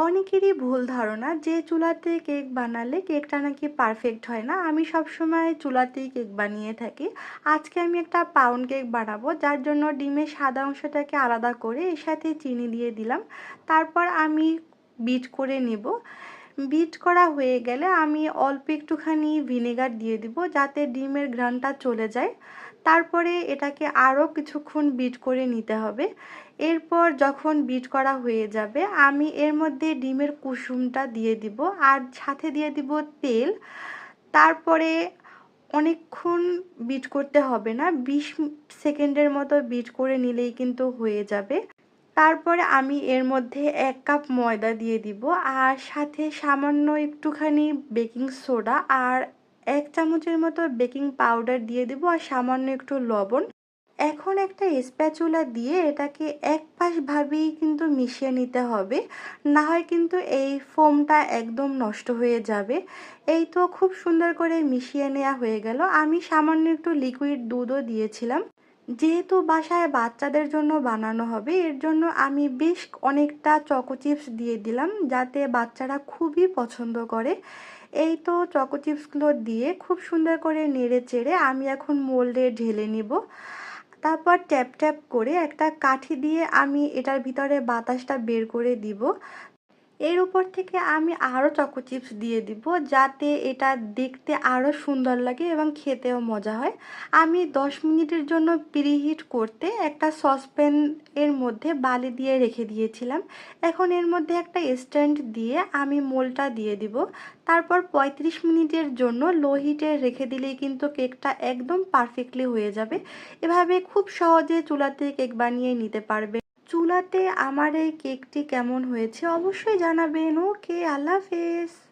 অনেকেরই ভুল ধারণা যে চুলাতে কেক বানালে কেকটা নাকি পারফেক্ট হয় না। আমি সবসময় চুলাতেই কেক বানিয়ে থাকি। আজকে আমি একটা পাউন্ড কেক বানাবো, যার জন্য ডিমের সাদা অংশটাকে আলাদা করে এর সাথে চিনি দিয়ে দিলাম। তারপর আমি বিট করে নেব। বিট করা হয়ে গেলে আমি অল্প একটুখানি ভিনেগার দিয়ে দিব যাতে ডিমের ঘ্রাণটা চলে যায়। তারপরে এটাকে আরও কিছুক্ষণ বিট করে নিতে হবে। এরপর যখন বিট করা হয়ে যাবে আমি এর মধ্যে ডিমের কুসুমটা দিয়ে দিব আর সাথে দিয়ে দিব তেল। তারপরে অনেকক্ষণ বিট করতে হবে না, 20 সেকেন্ডের মতো বিট করে নিলেই কিন্তু হয়ে যাবে। তারপরে আমি এর মধ্যে 1 কাপ ময়দা দিয়ে দিব আর সাথে সামান্য একটুখানি বেকিং সোডা আর 1 চামচের মতো বেকিং পাউডার দিয়ে দিব আর সামান্য একটু লবণ। এখন একটা স্প্যাচুলা দিয়ে এটাকে এক পাশ ভাবেই কিন্তু মিশিয়ে নিতে হবে, না হয় কিন্তু এই ফোমটা একদম নষ্ট হয়ে যাবে। এই তো খুব সুন্দর করে মিশিয়ে নেওয়া হয়ে গেল। আমি সামান্য একটু লিকুইড দুধও দিয়েছিলাম। যেহেতু বাসায় বাচ্চাদের জন্য বানানো হবে এর জন্য আমি বেশ অনেকটা চকো চিপস দিয়ে দিলাম যাতে বাচ্চারা খুবই পছন্দ করে। এই তো চকো চিপসগুলো দিয়ে খুব সুন্দর করে নেড়ে চেড়ে আমি এখন মোল্ডে ঢেলে নিব। তারপর ট্যাপ ট্যাপ করে একটা কাঠি দিয়ে আমি এটার ভিতরে বাতাসটা বের করে দিব। এর উপর থেকে আমি আরও চকো চিপস দিয়ে দিব যাতে এটা দেখতে আরও সুন্দর লাগে এবং খেতেও মজা হয়। আমি 10 মিনিটের জন্য প্রিহিট করতে একটা সসপ্যান এর মধ্যে বালি দিয়ে রেখে দিয়েছিলাম। এখন এর মধ্যে একটা স্ট্যান্ড দিয়ে আমি মোলটা দিয়ে দিব। তারপর 35 মিনিটের জন্য লো হিটে রেখে দিলেই কিন্তু কেকটা একদম পারফেক্টলি হয়ে যাবে। এভাবে খুব সহজে চুলাতে কেক বানিয়ে নিতে পারবে। চুলাতে আমার এই কেকটি কেমন হয়েছে অবশ্যই জানাবেন। ওকে, আল্লাহ হাফেজ।